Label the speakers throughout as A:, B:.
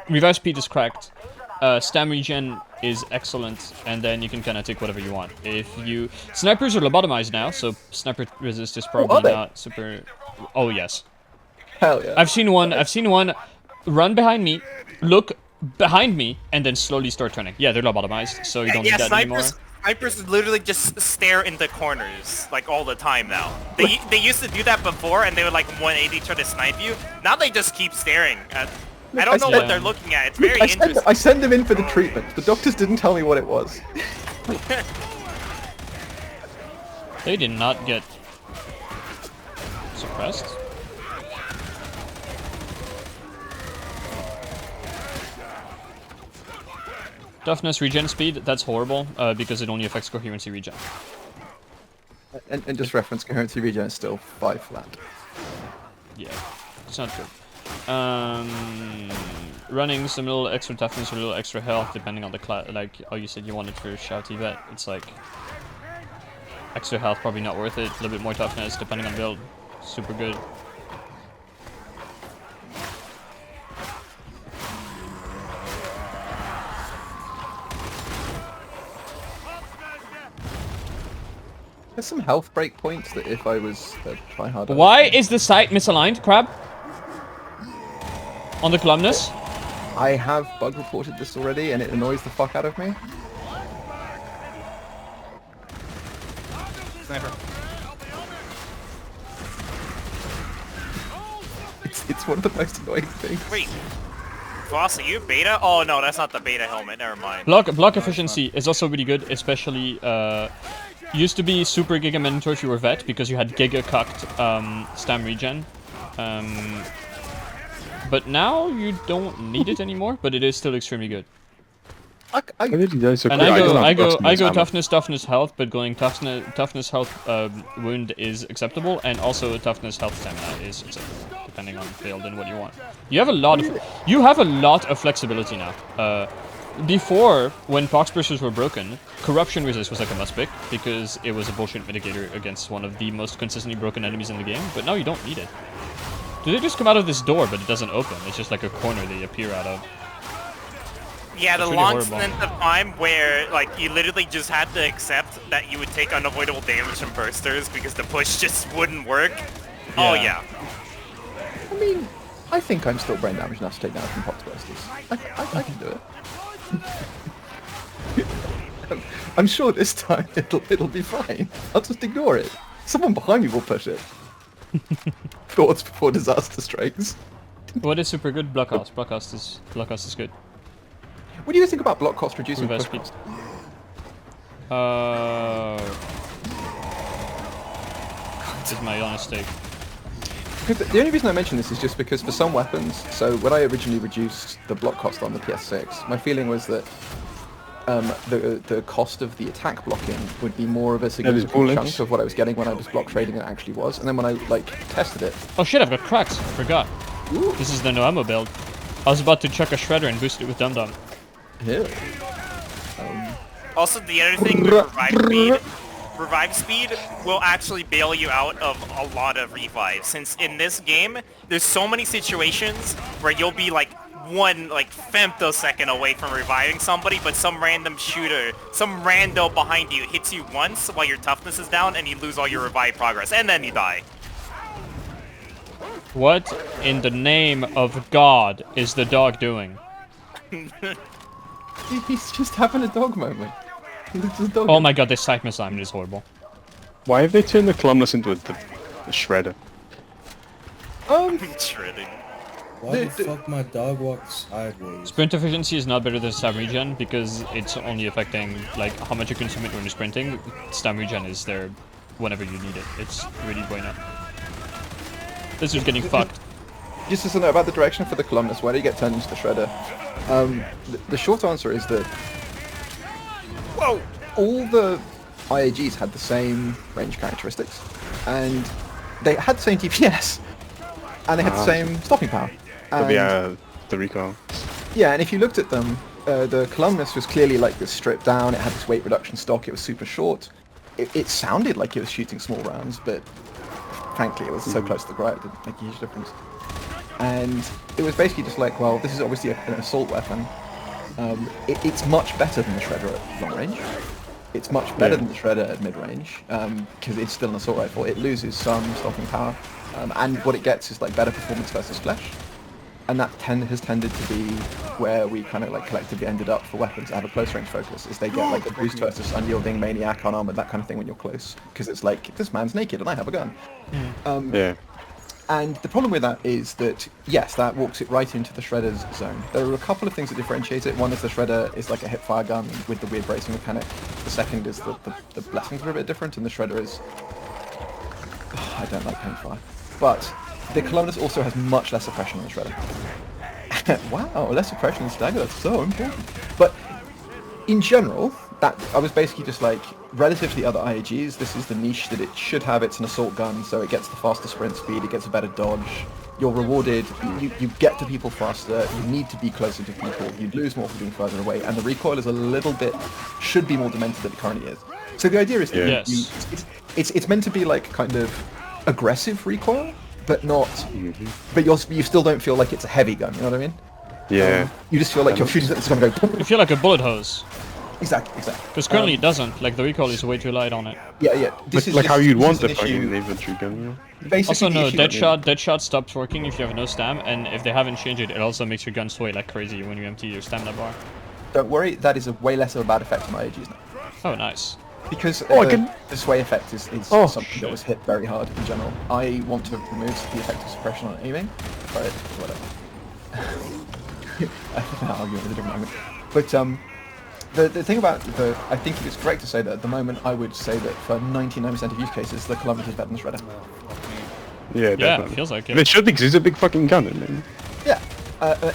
A: revive speed is cracked. Stam regen is excellent, and then you can kind of take whatever you want. If you snipers are lobotomized now, so sniper resist is probably not super. Oh yes.
B: Hell yeah.
A: I've seen one. I've seen one run behind me, look behind me, and then slowly start turning. Yeah, they're lobotomized, so you don't need that anymore.
C: Snipers literally just stare into corners like all the time now. They used to do that before, and they would like 180 try to snipe you. Now they just keep staring at. I don't know what they're looking at. It's very interesting.
B: I send them in for the treatment. The doctors didn't tell me what it was.
A: They did not get suppressed. Toughness regen speed, that's horrible, because it only affects coherency regen.
B: And just reference coherency regen is still 5 flat.
A: Yeah, it's not good. Running some little extra toughness or a little extra health, depending on the class. Like, oh, you said you wanted for shouty vet. It's like extra health, probably not worth it. A little bit more toughness, depending on build. Super good.
B: There's some health break points that if I was try harder.
A: Why is the sight misaligned, Crab? On the columnus?
B: I have bug reported this already, and it annoys the fuck out of me.
C: Sniper.
B: It's one of the most annoying things.
C: Wait. Voss, are you beta? Oh no, that's not the beta helmet. Never mind.
A: Block efficiency is also really good, especially used to be super giga mandatory if you were vet because you had giga cucked stam regen. But now you don't need it anymore, but it is still extremely good. And I go toughness, health, but going toughness, health, wound is acceptable, and also toughness, health, stamina is acceptable, depending on build and what you want. You have a lot of flexibility now. Before, when pox bursters were broken, corruption resist was like a must pick because it was a bullshit mitigator against one of the most consistently broken enemies in the game. But now you don't need it. Do they just come out of this door, but it doesn't open? It's just like a corner they appear out of.
C: Yeah, the long stint of time where, like, you literally just had to accept that you would take unavoidable damage from bursters because the push just wouldn't work. Yeah. Oh, yeah.
B: I mean, I think I'm still brain damage enough to take damage from pox bursters. I can do it. I'm sure this time it'll be fine. I'll just ignore it. Someone behind me will push it. Thoughts before disaster strikes.
A: What is super good? Block cost. Block cost is good.
B: What do you think about block cost reducing push cost?
A: This is my honest take.
B: The only reason I mention this is just because for some weapons, so when I originally reduced the block cost on the PS6, my feeling was that the cost of the attack blocking would be more of a significant chunk of what I was getting when I was block trading than it actually was, and then when I tested it.
A: Oh shit! I've got cracks. I forgot.
B: Ooh.
A: This is the no ammo build. I was about to chuck a shredder and boost it with Dum Dum.
B: Yeah.
C: Also, the other thing with revive speed will actually bail you out of a lot of revives, since in this game, there's so many situations where you'll be like one femtosecond away from reviving somebody, but some random shooter, some rando behind you hits you once while your toughness is down, and you lose all your revive progress, and then you die.
A: What in the name of God is the dog doing?
B: He's just having a dog moment.
A: Oh my god, this sight misalignment is horrible.
D: Why have they turned the columnus into a shredder?
C: Shredding.
E: Why the fuck my dog walks sideways?
A: Sprint efficiency is not better than stam regen because it's only affecting like how much you consume it when you're sprinting. Stam regen is there whenever you need it. It's really bueno. This is getting fucked.
B: Just to know about the direction for the columnus, why do you get turned into the shredder? The short answer is that all the IAGs had the same range characteristics, and they had the same DPS, and they had the same stopping power.
D: And the recoil.
B: Yeah, and if you looked at them, the columnus was clearly like this stripped down. It had this weight reduction stock. It was super short. It sounded like it was shooting small rounds, but frankly, it was so close to the ground, it didn't make a huge difference. And it was basically just like, well, this is obviously an assault weapon. It's much better than the Shredder at long range. It's much better than the Shredder at mid-range, because it's still an assault rifle. It loses some stopping power, and what it gets is like better performance versus flesh. And that has tended to be where we kind of like collectively ended up for weapons that have a close range focus, is they get like a boost versus unyielding, maniac, unarmored, that kind of thing when you're close. Because it's like, this man's naked and I have a gun.
D: Yeah.
B: And the problem with that is that, yes, that walks it right into the Shredder's zone. There are a couple of things that differentiate it. One is the Shredder is like a hip-fire gun with the weird bracing mechanic. The second is the blessings are a bit different, and the Shredder is... Oh, I don't like paintfire. But the Columnus also has much less suppression than the Shredder. Wow, less suppression than Stagger, that's so important. But in general, that I was basically just like, relative to the other IAGs, this is the niche that it should have. It's an assault gun, so it gets the faster sprint speed, it gets a better dodge. You're rewarded, you get to people faster, you need to be closer to people, you'd lose more for being further away, and the recoil is a little bit, should be more demented than it currently is. So the idea is that it's meant to be like kind of aggressive recoil, but not, but you still don't feel like it's a heavy gun, you know what I mean?
D: Yeah.
B: You just feel like you're shooting it's going to go...
A: You feel like a bullet hose.
B: Exactly.
A: Because currently it doesn't. Like, the recoil is way too light on it.
B: Yeah.
D: This is like how you'd want the fucking infantry gun, you know?
B: Basically,
A: Also, no, Deadshot stops working if you have no stam, and if they haven't changed it, it also makes your gun sway like crazy when you empty your stamina bar.
B: Don't worry, that is a way less of a bad effect on IAGs now.
A: Oh, nice.
B: Because the sway effect is something that was hit very hard in general. I want to remove the effect of suppression on aiming, but whatever. I can argue with a different argument. But the thing about I think it's correct to say that at the moment I would say that for 99% of use cases, the Columnus is better than the Shredder.
D: Yeah, definitely.
A: Yeah, it feels like it.
D: And it should be, because it's a big fucking gun, isn't it?
B: Yeah.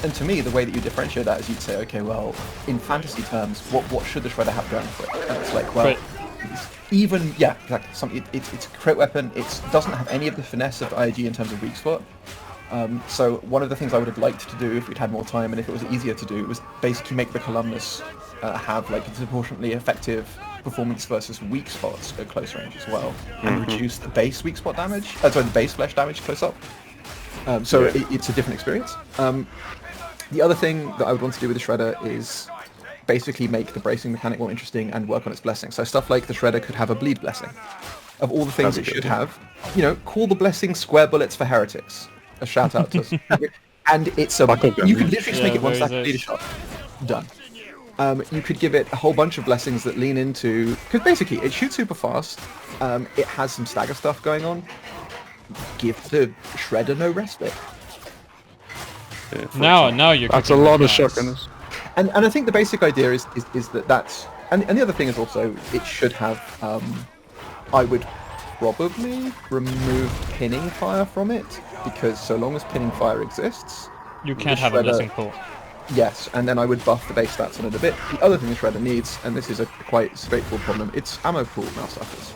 B: And to me, the way that you differentiate that is you'd say, okay, well, in fantasy terms, what should the Shredder have going for it? And it's like, well, even, yeah, exactly. It's a crit weapon. It doesn't have any of the finesse of IAG in terms of weak spot. So one of the things I would have liked to do if we'd had more time and if it was easier to do was basically make the Columnus have like a disproportionately effective performance versus weak spots at close range as well, and reduce the base weak spot damage. Sorry, the base flesh damage close up. So it's a different experience. The other thing that I would want to do with the Shredder is basically make the bracing mechanic more interesting and work on its blessing. So stuff like the Shredder could have a bleed blessing. Of all the things it should have, you know, call the blessing square bullets for heretics. A shout out to us. And it's a, you could literally just make it one stack of bleed shot. Done. You could give it a whole bunch of blessings that lean into, because basically it shoots super fast. It has some stagger stuff going on. Give the Shredder no respite.
A: Yeah, now you're.
D: That's a lot of shotgunners.
B: And I think the basic idea is that that's, and the other thing is also it should have. I would probably remove pinning fire from it, because so long as pinning fire exists,
A: you can't have a blessing pool.
B: Yes, and then I would buff the base stats on it a bit. The other thing the Shredder needs, and this is a quite straightforward problem, it's ammo pool now suffers.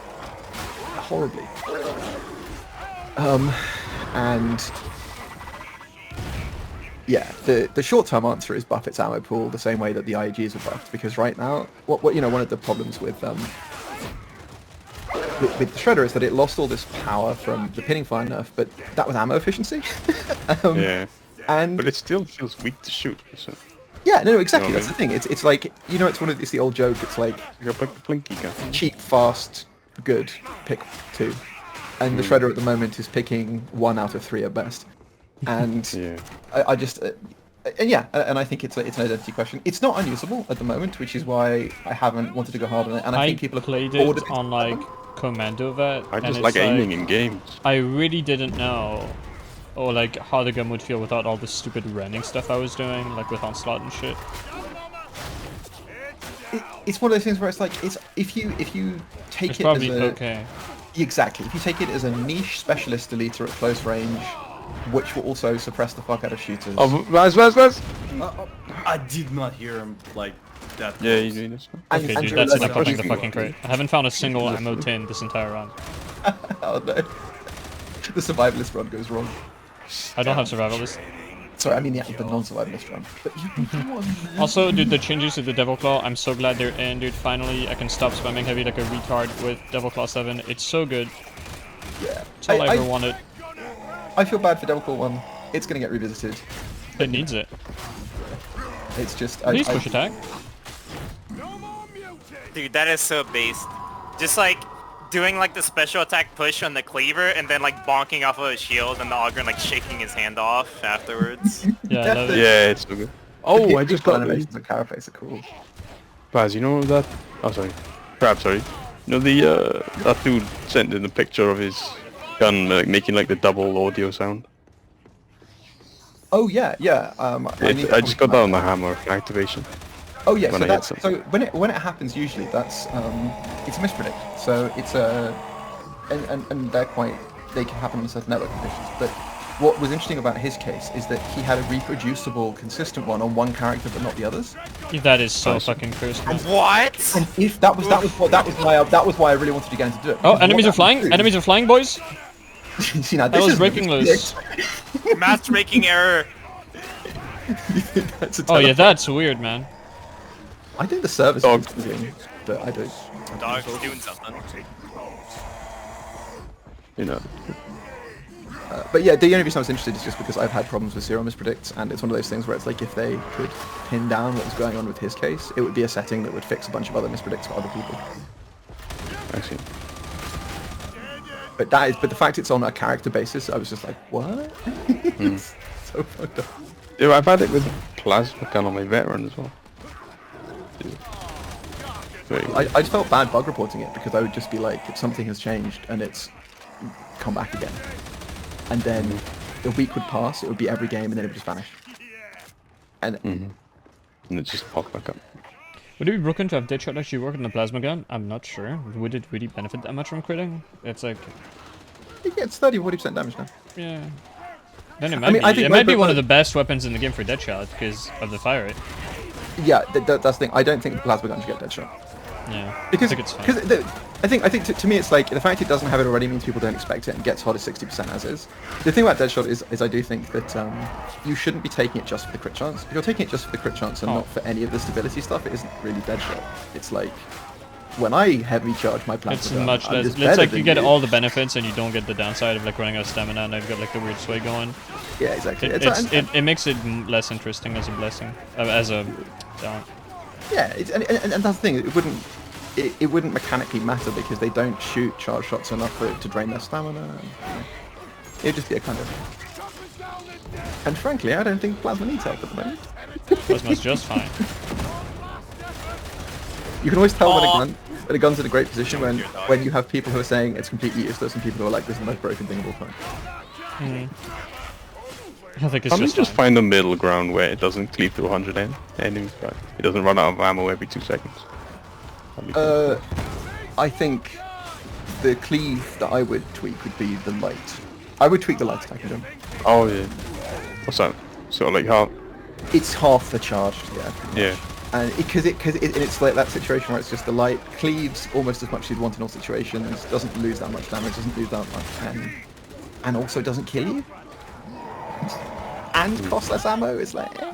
B: Horribly. And yeah, the short-term answer is buff its ammo pool the same way that the IAGs are buffed, because right now, what you know, one of the problems with the Shredder is that it lost all this power from the pinning fire nerf, but that was ammo efficiency.
D: Yeah.
B: But
D: it still feels weak to shoot. So.
B: Yeah, no, exactly. That's the thing. It's like, you know, it's the old joke. It's like
D: you got like the Blinky gun.
B: Cheap, fast, good. Pick 2, and the Shredder at the moment is picking 1 out of 3 at best. And I just and I think it's an identity question. It's not unusable at the moment, which is why I haven't wanted to go hard on it. And I think people have
A: played it on like Commando Vet.
D: I just like aiming in games.
A: I really didn't know. Or like how the gun would feel without all the stupid running stuff I was doing, like with Onslaught and shit.
B: It's one of those things where it's like, if you take
A: it's
B: it
A: probably
B: as a,
A: okay.
B: Exactly. If you take it as a niche specialist deleter at close range, which will also suppress the fuck out of shooters.
D: Oh, Raz!
E: I did not hear him like that.
D: Yeah, you doing this?
A: Okay, dude, that's enough popping the fucking crate. I haven't found a single ammo tin this entire run.
B: Oh no. The survivalist run goes wrong.
A: I don't have survivalist.
B: Sorry, I mean the non-survivalist run. But
A: also, dude, the changes to the Devil Claw, I'm so glad they're in, dude. Finally, I can stop spamming heavy like a retard with Devil Claw 7. It's so good.
B: Yeah.
A: It's all I ever wanted.
B: I feel bad for Devil Claw 1. it's gonna get revisited.
A: It needs it.
B: It's just
A: Please push attack.
C: Dude, that is so based. Just like doing like the special attack push on the cleaver and then like bonking off of his shield and the Autogun like shaking his hand off afterwards.
A: Yeah, I love it.
D: Yeah, it's so good. Oh, I just got
B: animations of carapace are cool.
D: Baz, you know that? Oh, sorry. Crab, sorry. You know the that dude sent in a picture of his gun like, making like the double audio sound.
B: Oh yeah, yeah.
D: I just got that on the hammer activation.
B: Oh yeah,
D: when
B: so
D: I hit
B: that's
D: something.
B: so when it happens usually it's a mispredict. So it's a and they can happen in certain network conditions. But what was interesting about his case is that he had a reproducible, consistent one on one character but not the others.
A: That is so fucking cursed. Man.
C: What?
B: And if that was why I really wanted to get into do it.
A: Oh,
B: Because
A: enemies
B: what
A: are flying!
B: that would do-
A: Enemies are flying, boys!
B: See, now,
A: That
B: this
A: was
B: is
A: breaking loose.
C: Matchmaking error.
B: That's a
A: Oh yeah,
B: teleport.
A: that's weird, man.
B: I think the service
D: Dog.
B: is confusing, but I don't.
C: Dog's doing something.
D: You know.
B: But yeah, the only reason I was interested is just because I've had problems with zero mispredicts, and it's one of those things where it's like if they could pin down what was going on with his case, it would be a setting that would fix a bunch of other mispredicts for other people.
D: I see.
B: But the fact it's on a character basis, I was just like, what? It's so fucked up.
D: Yeah, I've had it with plasma gun on my veteran as well. Very
B: I just felt bad bug reporting it because I would just be like, if something has changed and it's come back again, and then a week would pass, it would be every game, and then it would just vanish. And
D: and it just popped back up.
A: Would it be broken to have Deadshot actually work on the plasma gun? I'm not sure. Would it really benefit that much from critting? It's like,
B: it gets 30-40% damage now.
A: yeah. Then it might be.
B: I think
A: It might be one
B: but-
A: of the best weapons in the game for Deadshot because of the fire rate.
B: Yeah, that's the thing. I don't think the plasma gun should get Deadshot.
A: Yeah.
B: Because
A: I think it's fine.
B: I think to me it's like the fact it doesn't have it already means people don't expect it and gets hot at 60% as is. The thing about Deadshot is I do think that you shouldn't be taking it just for the crit chance. If you're taking it just for the crit chance and
A: Oh.
B: not for any of the stability stuff, it isn't really Deadshot. It's like when I heavy charge my plasma
A: It's
B: gun,
A: much
B: I'm
A: less.
B: just
A: It's
B: better
A: like you
B: than
A: get all the benefits and you don't get the downside of like running out of stamina and you've got like the weird sway going.
B: Yeah, exactly.
A: It makes it less interesting as a blessing, as a talent.
B: Yeah, and that's the thing. It wouldn't mechanically matter because they don't shoot charge shots enough for it to drain their stamina. It'd just be a kind of. And frankly, I don't think plasma needs help at the moment.
A: Plasma's just fine.
B: You can always tell when a gun's in a great position when you have people who are saying it's completely useless and people who are like, this is the most broken thing of all time.
A: I think it's
D: Can we
A: just
D: just
A: fine.
D: find a middle ground where it doesn't cleave to 100 enemies, but it doesn't run out of ammo every 2 seconds? That'd be cool.
B: I think the cleave that I would tweak would be the light. I would tweak the light attack in general.
D: Oh yeah. What's that? Sort of like how?
B: It's half the charge, yeah.
D: Yeah.
B: And it's like that situation where it's just the light cleaves almost as much as you'd want in all situations, doesn't lose that much damage, doesn't lose that much, and also doesn't kill you. And costs less ammo. It's like. Eh.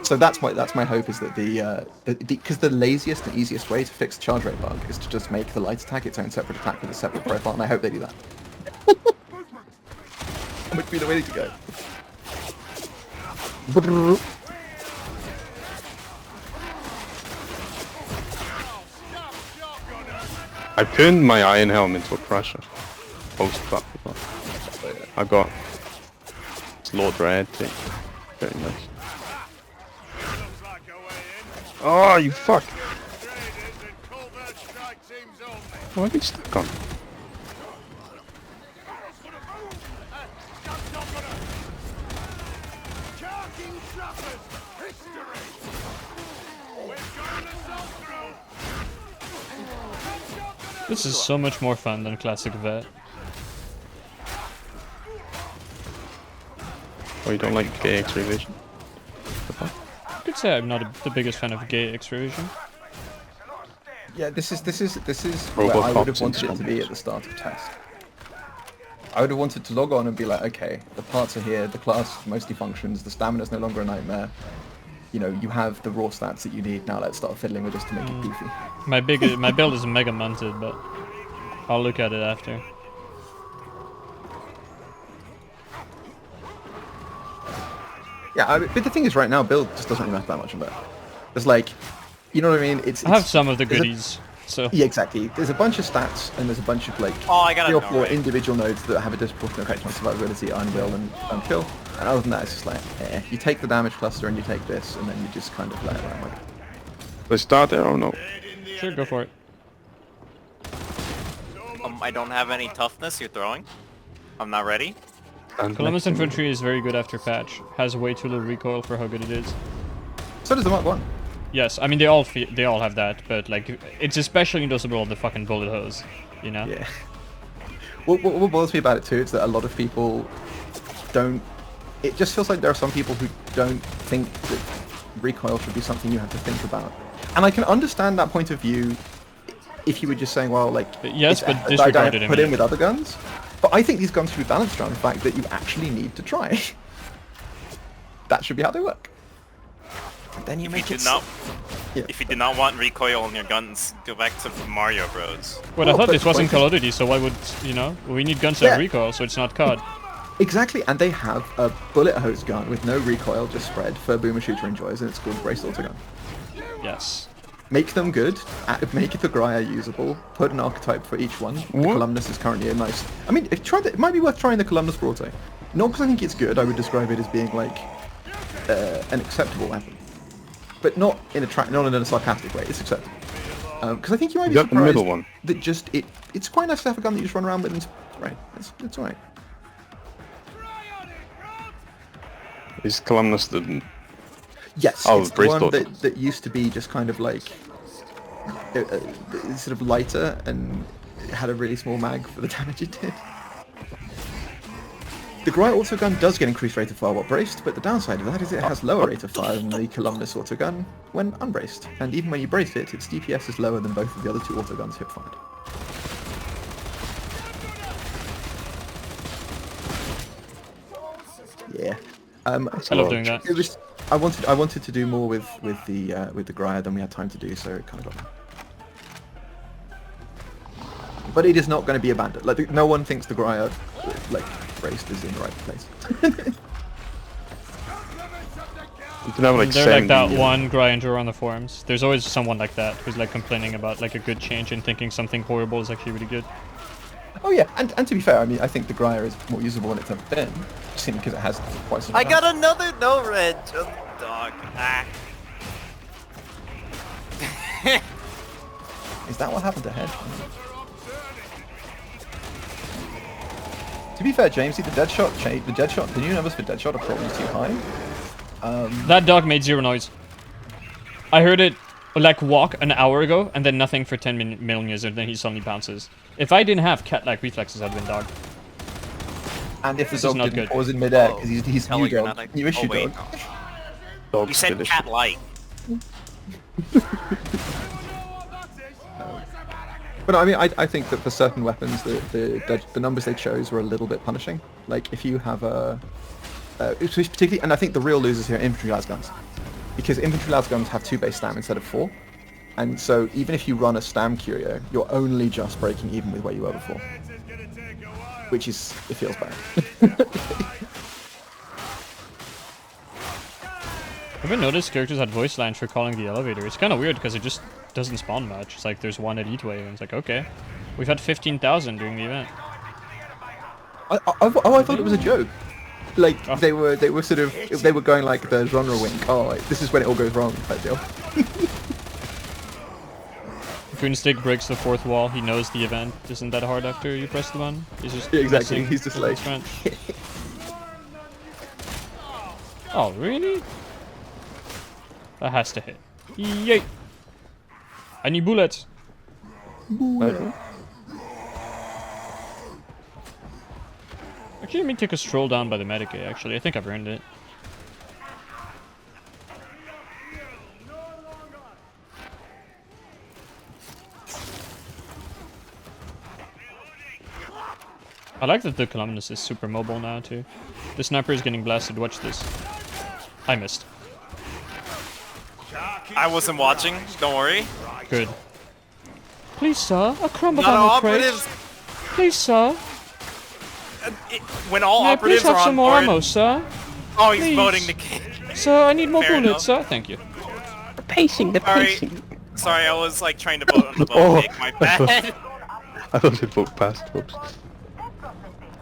B: So that's my hope is that because the laziest and easiest way to fix the charge rate bug is to just make the light attack its own separate attack with a separate profile, and I hope they do that. That would be the way to go.
D: I turned my iron helm into a crusher. Post clap. I got Lord Red thing. Very nice. Oh, you fuck! Why are they stuck on?
A: This is so much more fun than classic vet.
D: Oh, you don't like gay X-ray vision?
A: I could say I'm not the biggest fan of gay X-ray vision.
B: Yeah, this is where I would have
D: Robocops
B: wanted it to be at the start of test. I would have wanted to log on and be like, okay, the parts are here, the class mostly functions, the stamina's no longer a nightmare. You know, you have the raw stats that you need. Now let's start fiddling with this to make it beefy.
A: My build is mega munted, but I'll look at it after.
B: Yeah, but the thing is, right now, build just doesn't really matter that much on that. There's like, you know what I mean?
A: I have some of the goodies, so...
B: Yeah, exactly. There's a bunch of stats, and there's a bunch of like
C: Oh, I got
B: 3 or
C: it
B: 4
C: right.
B: individual nodes that have a disproportionate effect on survivability, iron will, and kill. And other than that, it's just like, you take the damage cluster and you take this, and then you just kind of let it around.
D: Let's start there or no?
A: Sure, go for it.
C: I don't have any toughness you're throwing. I'm not ready.
D: And
A: Columbus
D: next
A: Infantry is very good after patch. Has way too little recoil for how good it is.
B: So does the Mark 1.
A: Yes, I mean they all have that, but like it's especially noticeable on the fucking bullet hose, you know?
B: Yeah. What bothers me about it too is that a lot of people don't... It just feels like there are some people who don't think that recoil should be something you have to think about. And I can understand that point of view if you were just saying, well, like...
A: Yes,
B: it's
A: but disregarded
B: put in with other guns. But I think these guns should be balanced around the fact that you actually need to try. That should be how they work. And then you make it...
C: If you did not want recoil on your guns, go back to Mario Bros.
A: Well, I thought this wasn't Call of Duty, so why would, you know? We need guns that have recoil, so it's not COD.
B: Exactly, and they have a bullet hose gun with no recoil, just spread, for boomer shooter enjoys, and it's called Braced Autogun.
A: Yes.
B: Make them good, make the Grya usable, put an archetype for each one. The Columnus is currently a nice... I mean, it might be worth trying the Columnus for auto. Not because I think it's good, I would describe it as being like an acceptable weapon. But not in a sarcastic way, it's acceptable. Because I think you might be
D: You got the middle
B: surprised
D: one.
B: that just, it's quite nice to have a gun that you just run around with and right, it's alright.
D: Is Columnus the...
B: Yes,
D: Oh,
B: it's the
D: Braced
B: one
D: Auto.
B: that used to be just kind of like sort of lighter and it had a really small mag for the damage it did. The Grya autogun does get increased rate of fire while braced, but the downside of that is it has lower rate of fire than the Columnus autogun when unbraced, and even when you brace it, its DPS is lower than both of the other 2 autoguns hip fired. Yeah.
A: I love doing that.
B: It was. I wanted to do more with the Grya than we had time to do, so it kind of got. But it is not going to be abandoned. Like no one thinks the Grya, like braced, is in the right place.
D: You can have like
A: They're like
D: 70,
A: that one grinder on the forums. There's always someone like that who's like complaining about like a good change and thinking something horrible is actually really good.
B: Oh yeah, and to be fair, I mean I think the Grya is more usable than it's ever been, simply because it has quite some.
C: I got another no red dog. Ah.
B: Is that what happened to Head? To be fair, James, the Deadshot, the new numbers for Deadshot are probably too high.
A: That dog made 0 noise. I heard it like walk an hour ago and then nothing for 10 millimeters and then he suddenly bounces. If I didn't have cat-like reflexes, I'd win dog.
B: And if the
A: This
B: dog
A: is not
B: didn't
A: good.
B: pause in midair because he's
C: Hell,
B: new
C: you're
B: dog,
C: not like-
B: new issue
C: oh, wait.
B: dog.
D: Dog's
C: You said
D: delicious.
C: cat-like.
B: But I mean, I think that for certain weapons, the numbers they chose were a little bit punishing. Like if you have a, particularly, and I think the real losers here are infantry lasguns, because infantry lasguns have 2 base stam instead of 4, and so even if you run a stam curio, you're only just breaking even with where you were before, which is it feels bad.
A: Have you noticed characters had voice lines for calling the elevator? It's kind of weird because it just doesn't spawn much. It's like there's one at each way and it's like, okay. We've had 15,000 during the event.
B: I thought it was a joke. Like they were sort of they were going like the genre wink. Oh, like, this is when it all goes wrong type deal.
A: If Runestick breaks the 4th wall, he knows the event isn't that hard after you press the button. He's just
B: Yeah, exactly.
A: messing
B: He's just
A: with his
B: like.
A: friend. Oh, really? That has to hit. Yay! I need bullets. Actually, let me take a stroll down by the Medicaid, actually. I think I've earned it. I like that the Columnus is super mobile now, too. The sniper is getting blasted. Watch this. I missed.
C: I wasn't watching, don't worry.
A: Good. Please, sir, a crumb of
C: Not all
A: ammo crate.
C: operatives.
A: Please, sir.
C: When all
A: May I please
C: operatives are
A: have some
C: on
A: more
C: board,
A: ammo, sir?
C: Oh, he's
A: Please.
C: voting the king.
A: Sir, I need more
C: Fair
A: bullets, sir. Thank you.
D: The
C: Sorry. Sorry, I was like trying to vote on the vote kick. My bad.
D: I thought it vote past. Whoops.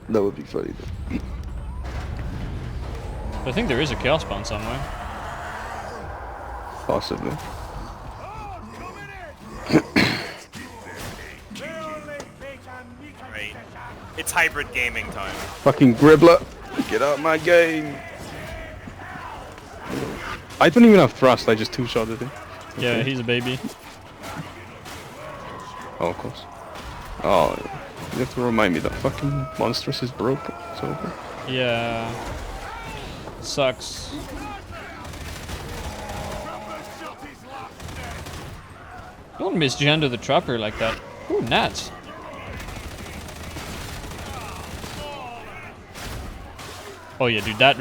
D: That would be funny though.
A: I think there is a chaos spawn somewhere.
D: Possibly.
C: Right. It's hybrid gaming time.
D: Fucking Gribbler! Get out my game! I don't even have thrust, I just two-shotted him.
A: Yeah, he's a baby.
D: Oh, of course. Oh, you have to remind me that fucking Monstrous is broken. It's over.
A: Yeah. Sucks. Don't misgender the trapper like that. Ooh, gnats. Oh yeah, dude, that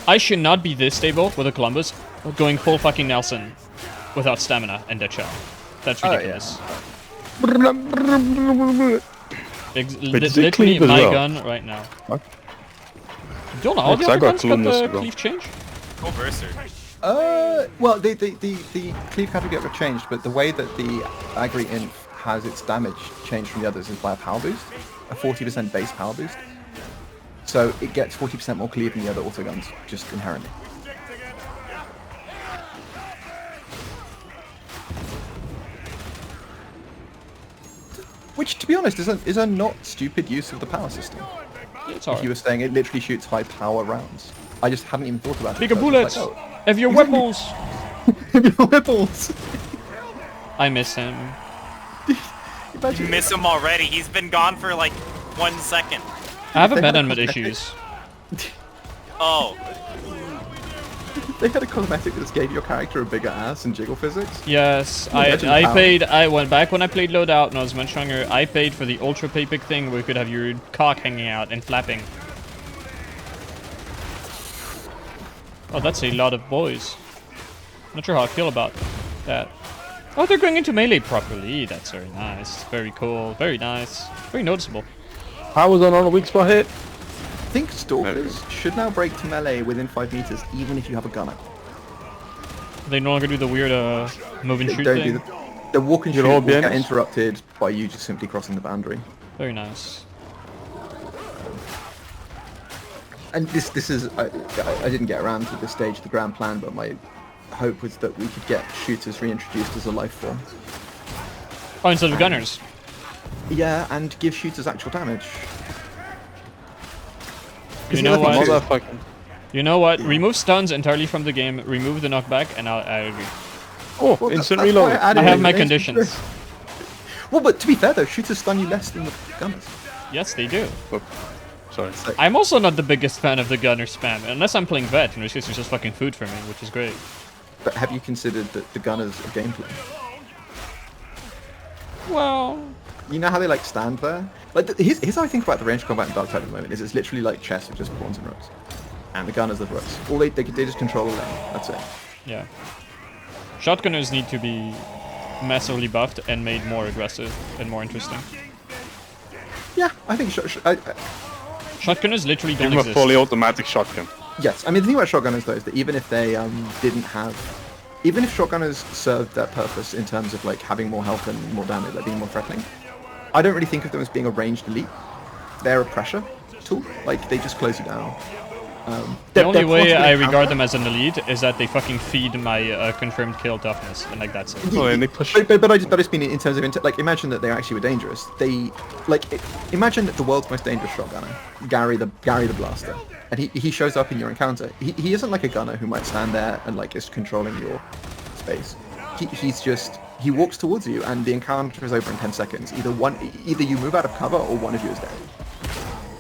A: I should not be this stable with a Columbus going full fucking Nelson without stamina and dead shell. That's ridiculous. Literally
D: cleave as
A: my
D: well?
A: gun right now.
D: What?
A: Don't know, all the
D: I
A: other
D: got
A: guns got
D: Columbus
A: the
D: as well.
A: cleave change?
C: Go Berser.
B: Well, the cleave category got changed, but the way that the Agri Inf has its damage changed from the others is by a power boost, a 40% base power boost. So it gets 40% more cleave than the other autoguns, just inherently. Which, to be honest, is a not stupid use of the power system.
A: It's
B: If you
A: alright.
B: were saying it literally shoots high power rounds. I just hadn't even thought about it.
A: Bigger
B: so I was
A: bullets!
B: like,
A: Have your weapons!
B: oh. Whipples!
A: I miss him.
C: You
B: Imagine
C: miss him already. He's been gone for like 1 second.
A: I have
B: They had a
A: abandonment
B: cosmetic.
A: issues.
C: Oh.
B: they had a cosmetic that just gave your character a bigger ass and jiggle physics.
A: Yes,
B: Imagine
A: I
B: how.
A: paid. I went back when I played Loadout and I was much younger. I paid for the ultra big thing where you could have your cock hanging out and flapping. Oh, that's a lot of boys. Not sure how I feel about that. Oh, they're going into melee properly. That's very nice. Very cool. Very nice. Very noticeable.
D: How was on a weak spot hit?
B: I think stalkers should now break to melee within 5 meters, even if you have a gunner.
A: They no longer do the weird move and shoot
B: Don't
A: thing.
B: do the walk and shoot
D: all
B: will get
D: BMs?
B: interrupted by you just simply crossing the boundary.
A: Very nice.
B: And this is I didn't get around to this stage of the grand plan, but my hope was that we could get shooters reintroduced as a life form.
A: Oh, instead of gunners.
B: Yeah, and give shooters actual damage.
A: You know what?
D: Motherfucking.
A: You know what? Remove stuns entirely from the game. Remove the knockback, and I agree.
D: Oh,
B: Well,
D: instant
B: that's why
D: reload.
B: added
A: I have
B: it.
A: my
B: It's
A: conditions.
B: Well, but to be fair though, shooters stun you less than the gunners.
A: Yes, they do.
D: Whoop. Sorry.
A: I'm also not the biggest fan of the gunner spam, unless I'm playing vet, in which case it's just fucking food for me, which is great.
B: But have you considered that the gunners are gameplay?
A: Well,
B: You know how they like stand there? Like here's how I think about the range combat in Dark Side at the moment. Is it's literally like chess with just pawns and rooks, and the gunners are the rooks. All they just control the lane. That's it.
A: yeah. Shotgunners need to be massively buffed and made more aggressive and more interesting.
B: Yeah, I think
A: Shotgunners literally
D: Give
A: don't
D: him a
A: exist.
D: fully automatic shotgun.
B: yes. I mean the thing about shotgunners though is that even if they didn't have, even if shotgunners served their purpose in terms of like having more health and more damage, like being more threatening, I don't really think of them as being a ranged elite. They're a pressure tool. Like they just close you down.
A: The only way I regard them as an elite is that they fucking feed my confirmed kill toughness, and like that's it.
D: Oh, and they push.
B: But I just mean in terms of like imagine that they actually were dangerous. They like imagine that the world's most dangerous shotgunner, Gary the Blaster, and he shows up in your encounter. He isn't like a gunner who might stand there and like is controlling your space. He walks towards you and the encounter is over in 10 seconds. Either you move out of cover or one of you is dead.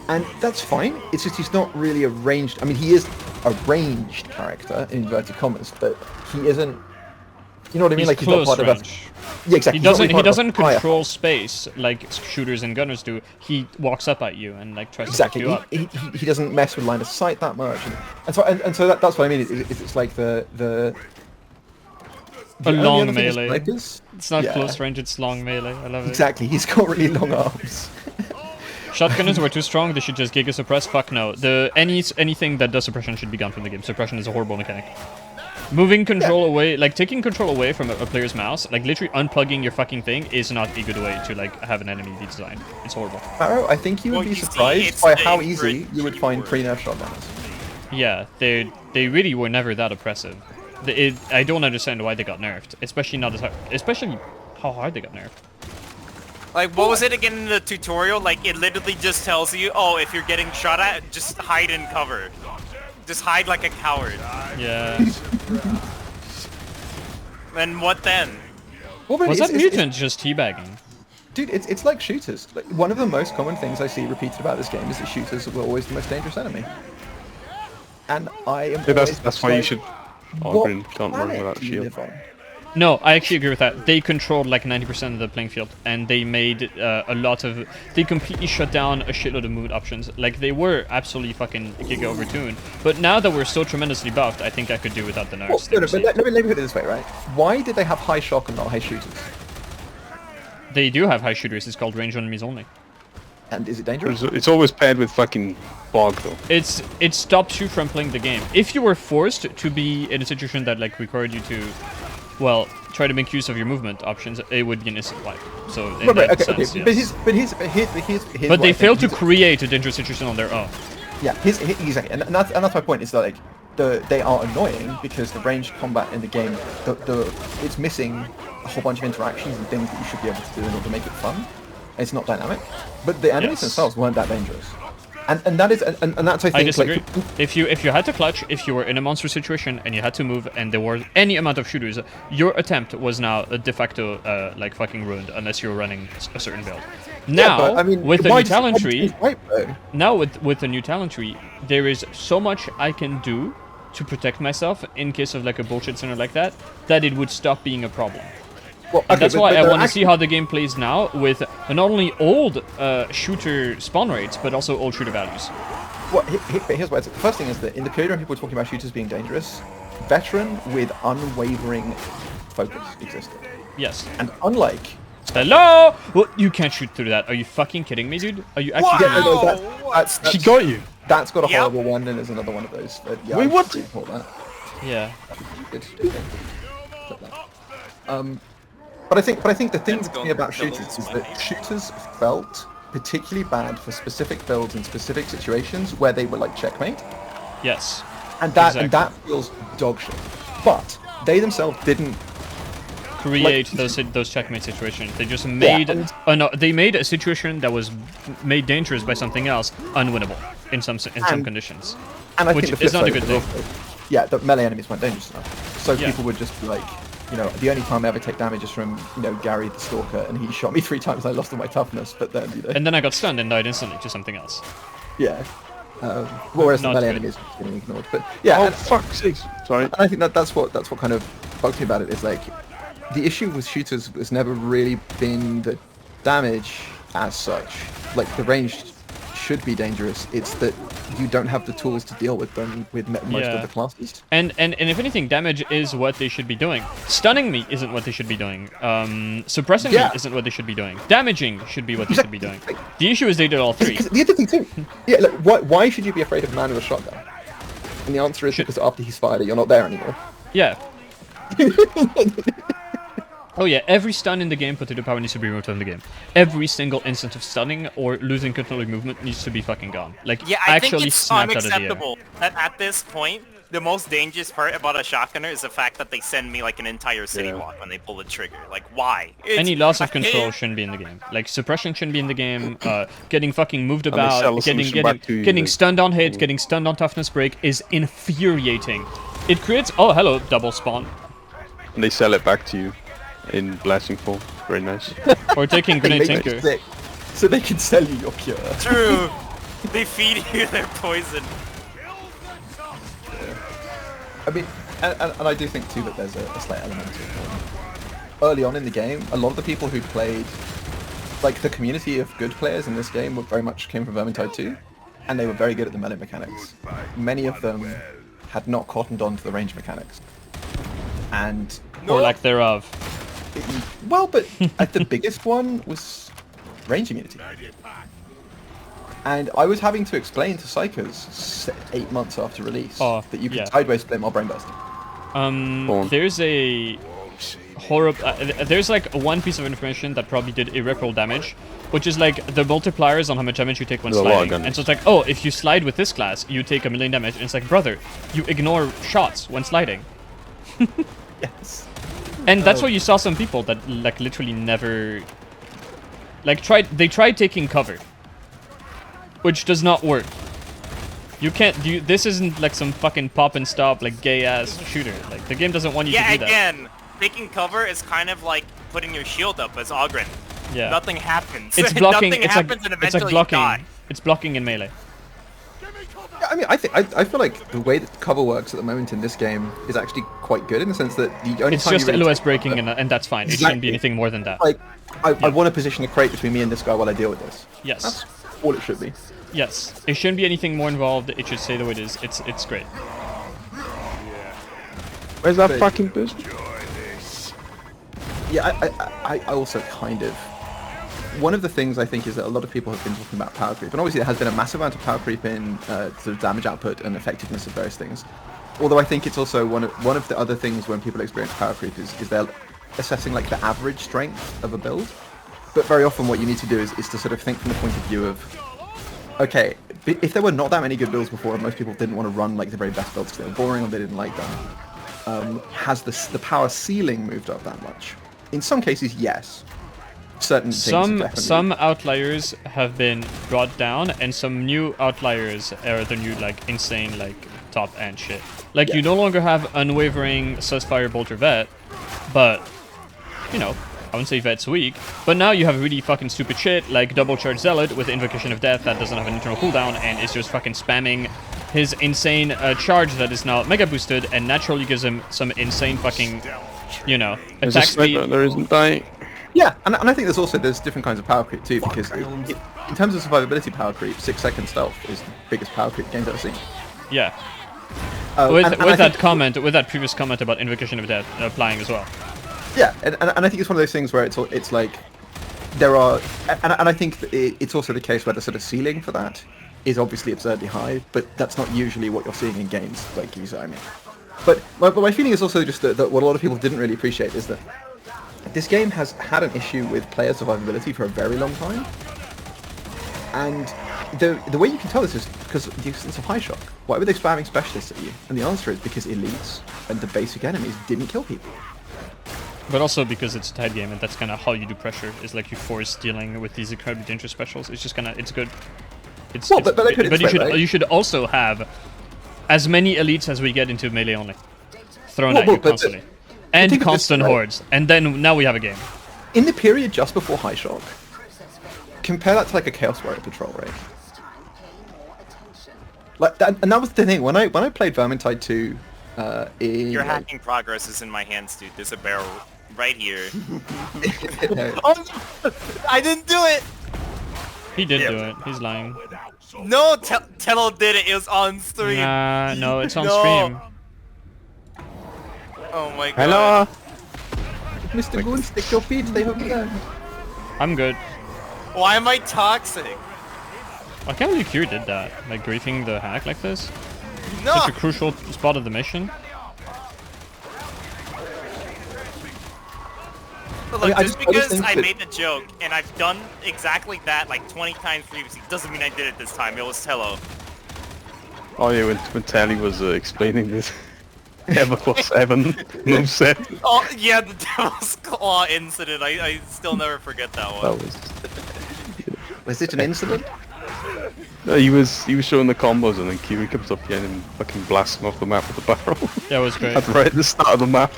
B: And that's fine. It's just he's not really a ranged. I mean, he is a ranged character in inverted commas, but he isn't. You know what I mean?
A: He's
B: Like he's not
A: close
B: part of a.
A: range.
B: Yeah, exactly.
A: He
B: he's not really
A: doesn't. He
B: part of a
A: doesn't
B: fire.
A: control space like shooters and gunners do. He walks up at you and like tries
B: Exactly.
A: to pick you up.
B: He doesn't mess with line of sight that much, and so that's what I mean. It's like the
A: A
B: only
A: long
B: other thing is
A: melee.
B: Strikers.
A: It's not
B: Yeah.
A: close range. It's long melee. I love it.
B: Exactly. He's got really long arms.
A: Shotgunners were too strong. They should just Giga Suppress. Fuck no. Anything that does suppression should be gone from the game. Suppression is a horrible mechanic. Moving control away, like taking control away from a player's mouse, like literally unplugging your fucking thing is not a good way to like have an enemy be designed. It's horrible.
B: Barrow, I think you would
C: Well,
B: be
C: you see,
B: surprised
C: it's
B: by
C: the
B: how easy
C: great
B: you would find
C: keyword.
B: pre-nerf shotgunners.
A: Yeah, they really were never that oppressive. I don't understand why they got nerfed, especially not as hard, especially how hard they got nerfed.
C: Like, what was it again in the tutorial? Like, it literally just tells you, oh, if you're getting shot at, just hide in cover. Just hide like a coward.
A: Yeah.
C: And what then?
B: Well, but
A: Was
B: it's-
A: that
B: it's-
A: mutant just teabagging?
B: Dude, it's like shooters. Like, one of the most common things I see repeated about this game is that shooters were always the most dangerous enemy. And I am.
D: Yeah,
B: always
D: that's why you
B: like,
D: should.
B: what
D: Autogun can't run
B: planet
D: without
B: do you
D: shield.
B: live on?
A: No, I actually agree with that. They controlled like 90% of the playing field, and they made a lot of. They completely shut down a shitload of movement options. Like they were absolutely fucking giga overtuned. But now that we're so tremendously buffed, I think I could do without the nerfs.
B: Well,
A: they
B: no, but
A: received.
B: let me put it this way, right? Why did they have high shock and not high shooters?
A: They do have high shooters. It's called range enemies only.
B: And is it dangerous?
D: It's always paired with fucking bog though.
A: It stops you from playing the game. If you were forced to be in a situation that like required you to, well, try to make use of your movement options, it would be an instant wipe. So in
B: Right,
A: that
B: okay,
A: sense,
B: okay.
A: yes.
B: But here's
A: But
B: what
A: they
B: I
A: failed to
B: think.
A: create a dangerous situation on their own.
B: Yeah, exactly, and that's my point. Is that like they are annoying because the ranged combat in the game, it's missing a whole bunch of interactions and things that you should be able to do in order to make it fun. It's not dynamic, but the enemies
A: Yes.
B: themselves weren't that dangerous, and that's I think
A: I disagree.
B: like
A: If you had to clutch, if you were in a monster situation and you had to move, and there were any amount of shooters, your attempt was now de facto like fucking ruined unless you were running a certain build. Now,
B: but, I mean,
A: with the
B: why
A: new
B: does-
A: talent
B: why does
A: tree,
B: it wipe, though?
A: now with the new talent tree, there is so much I can do to protect myself in case of like a bullshit center like that it would stop being a problem.
B: Well,
A: And
B: okay,
A: that's
B: but
A: why I
B: they're
A: want to see
B: actually-
A: how the game plays now with not only old shooter spawn rates, but also old shooter values.
B: Well, here's why. The first thing is that in the period when people were talking about shooters being dangerous, veteran with unwavering focus existed,
A: Yes.
B: and unlike
A: Hello? Well, you can't shoot through that. Are you fucking kidding me, dude? Are you actually
B: Yeah, no, that's
D: She got you.
B: That's got a
C: Yep.
B: horrible one, and there's another one of those. But yeah,
D: Wait,
B: I
D: what?
B: should report that.
A: Yeah.
B: Good. Flip that. But I think the thing
C: Let's
B: with
C: go
B: me about
C: kill
B: shooters is
C: my
B: that shooters felt particularly bad for specific builds in specific situations where they were like checkmate,
A: Yes.
B: and that
A: Exactly.
B: feels dog shit. But they themselves didn't.
A: Create those checkmate situations. They just made they made a situation that was made dangerous by something else unwinnable in some
B: And-
A: conditions.
B: And I
A: Which
B: think the
A: is
B: flip
A: not a
B: side
A: good
B: of it
A: thing.
B: is also, yeah, the melee enemies weren't dangerous enough. So
A: Yeah.
B: people would just be like, you know, the only time I ever take damage is from, you know, Gary the Stalker, and he shot me 3 times and I lost all my toughness, but then, you know,
A: And then I got stunned and died instantly to something else.
B: yeah. Whereas the
A: Not
B: melee
A: good.
B: enemies were getting ignored. But yeah,
D: Oh
B: and,
D: fuck's sake! Sorry.
B: and I think that's what kind of bugs me about it, is like, the issue with shooters has never really been the damage as such. Like, the range should be dangerous. It's that you don't have the tools to deal with them with most
A: Yeah.
B: of the classes.
A: And if anything, damage is what they should be doing. Stunning me isn't what they should be doing. Suppressing
B: Yeah.
A: me isn't what they should be doing. Damaging should be what they should be doing. The issue is they did all three.
B: Because the other thing too, yeah, like, why should you be afraid of a man with a shotgun? And the answer is because after he's fired it, you're not there anymore.
A: Yeah. Oh yeah, every stun in the game put to the power needs to be removed from the game. Every single instance of stunning or losing control of movement needs to be fucking gone. Like,
C: Yeah, I
A: actually
C: think it's
A: snapped out of the air.
C: unacceptable that at this point, the most dangerous part about a shotgunner is the fact that they send me like an entire city
D: Yeah.
C: walk when they pull the trigger. Like, why? It's-
A: Any loss of
C: I-
A: control shouldn't be in the game. Like, suppression shouldn't be in the game. Getting fucking moved
D: they sell
A: about,
D: the solution back to you,
A: getting
D: like-
A: stunned on hit, getting stunned on toughness break is infuriating. It creates... Oh, hello, double spawn.
D: And they sell it back to you in Blasting Fall. Very nice.
A: Or taking
B: They
A: Grenade
B: make you
A: Tinker.
B: sick, so they can sell you your cure.
C: True. They feed you their poison.
B: I mean, and I do think too that there's a slight element of early on in the game, a lot of the people who played, like the community of good players in this game, were very much came from Vermintide 2, and they were very good at the melee mechanics. Many of them had not cottoned on to the range mechanics, and
A: Or lack thereof.
B: well, but the biggest one was range immunity. And I was having to explain to psychers 8 months after release that you could sideways split while brain busting.
A: There's a horrible. There's like one piece of information that probably did irreparable damage, which is like the multipliers on how much damage you take when sliding. And so it's like, oh, if you slide with this class, you take 1,000,000 damage. And it's like, brother, you ignore shots when sliding.
B: Yes.
A: And that's why you saw some people that like literally never like they tried taking cover, which does not work. You can't do this. Isn't like some fucking pop and stop like gay ass shooter. Like the game doesn't want you to do that.
C: Yeah, again, taking cover is kind of like putting your shield up as Auric.
A: Yeah.
C: Nothing happens.
A: It's blocking.
C: Nothing happens and eventually
A: it's like blocking.
C: you die.
A: It's blocking in melee.
B: Yeah, I mean, I feel like the way that cover works at the moment in this game is actually quite good in the sense that the only
A: It's
B: time
A: just
B: you really
A: LOS breaking and that's fine. It shouldn't be anything more than that.
B: Like, I want to position a crate between me and this guy while I deal with this.
A: Yes.
B: That's all it should be.
A: Yes. It shouldn't be anything more involved. It should stay the way it is. It's great.
D: Where's that fucking boost?
B: Yeah, I also kind of... One of the things I think is that a lot of people have been talking about power creep, and obviously there has been a massive amount of power creep in sort of damage output and effectiveness of various things. Although I think it's also one of the other things when people experience power creep is they're assessing like the average strength of a build. But very often what you need to do is to sort of think from the point of view of, okay, if there were not that many good builds before and most people didn't want to run like the very best builds because they were boring or they didn't like them, has the power ceiling moved up that much? In some cases, yes. Certain things
A: some outliers have been brought down, and some new outliers are the new like insane like top end shit. Like you no longer have unwavering Susfire Bolter Vet, but you know, I wouldn't say Vet's weak, but now you have really fucking stupid shit like Double Charge Zealot with Invocation of Death that doesn't have an internal cooldown and is just fucking spamming his insane charge that is now mega boosted and naturally gives him some insane fucking, you know, attack speed.
D: There isn't dying.
B: Yeah, and I think there's different kinds of power creep too, because in terms of survivability power creep, 6-second stealth is the biggest power creep the game's ever seen.
A: Yeah.
B: With
A: that previous comment about Invocation of Death applying as well.
B: Yeah, and I think it's one of those things where it's like there are, and I think that it's also the case where the sort of ceiling for that is obviously absurdly high, but that's not usually what you're seeing in games like Giza, I mean. But my feeling is also just that what a lot of people didn't really appreciate is that this game has had an issue with player survivability for a very long time, and the way you can tell this is because of the existence of High Shock. Why were they spamming specialists at you? And the answer is because elites and the basic enemies didn't kill people.
A: But also because it's a tight game, and that's kind of how you do pressure. Is like you force dealing with these incredibly dangerous specials. It's just it's good. But you should also have as many elites as we get into melee only, thrown at you constantly. And constant hordes, and then now we have a game.
B: In the period just before High Shock, compare that to like a Chaos Warrior patrol, right? Like that, and that was the thing when I played Vermintide 2.
C: Your hacking progress is in my hands, dude. There's a barrel right here.
B: Oh,
C: I didn't do it.
A: He did do it. He's lying.
C: No, Tello did it. It was on stream.
A: Nah, no, it's on stream.
C: Oh my god.
D: Hello.
B: Mr. Goon, stick your feet. Stay over there.
A: I'm good.
C: Why am I toxic?
A: I can't believe Kir did that. Like griefing the hack like this.
C: No.
A: Such a crucial spot of the mission.
C: But look,
B: I
C: just
B: just
C: because
B: think
C: I
B: that-
C: made the joke and I've done exactly that like 20 times previously doesn't mean I did it this time. It was Tello.
D: Oh yeah, when Tally was explaining this EverQuest 7 moveset.
C: Oh yeah, the Devil's Claw incident. I still never forget that one.
D: That was.
B: Was it an incident?
D: No, he was showing the combos and then Kiwi comes up again and fucking blasts him off the map with the barrel.
A: Yeah, it was great.
D: That's right at the start of the map.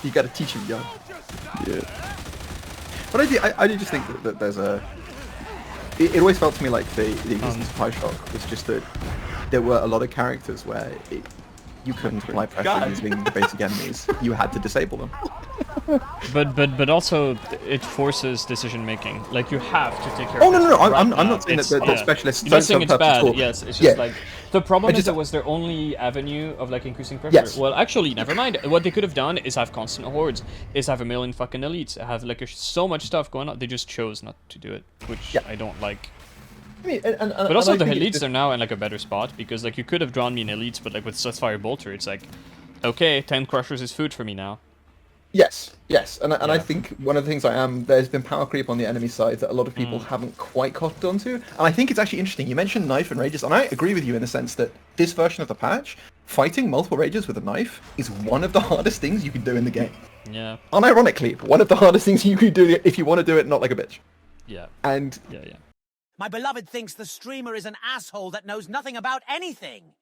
B: You gotta teach him young.
D: Yeah.
B: But I do just think that there's a... It always felt to me like the existence of High Shock was just that there were a lot of characters where You couldn't apply pressure using the basic enemies. You had to disable them.
A: But also it forces decision making. Like you have to take care.
B: Oh
A: of
B: no!
A: right
B: I'm
A: now.
B: not saying that the specialists
A: I'm
B: don't
A: not saying
B: serve
A: it's
B: a purpose
A: bad.
B: at all.
A: Yes, it's just like the problem is
B: just-
A: it was their only avenue of like increasing pressure.
B: Yes.
A: Well, actually, never mind. What they could have done is have constant hordes, is have a million fucking elites, have like so much stuff going on. They just chose not to do it, which I don't like.
B: I mean,
A: But also the elites are now in like a better spot because like you could have drawn me an elites, but like with Sunsfire Bolter, it's like, okay, 10 crushers is food for me now.
B: Yes, and I think one of the things there's been power creep on the enemy side that a lot of people haven't quite caught on to, and I think it's actually interesting. You mentioned knife and rages, and I agree with you in the sense that this version of the patch, fighting multiple rages with a knife is one of the hardest things you can do in the game.
A: Yeah.
B: Unironically, one of the hardest things you can do if you want to do it not like a bitch.
A: Yeah.
B: And
A: yeah.
F: My beloved thinks the streamer is an asshole that knows nothing about anything.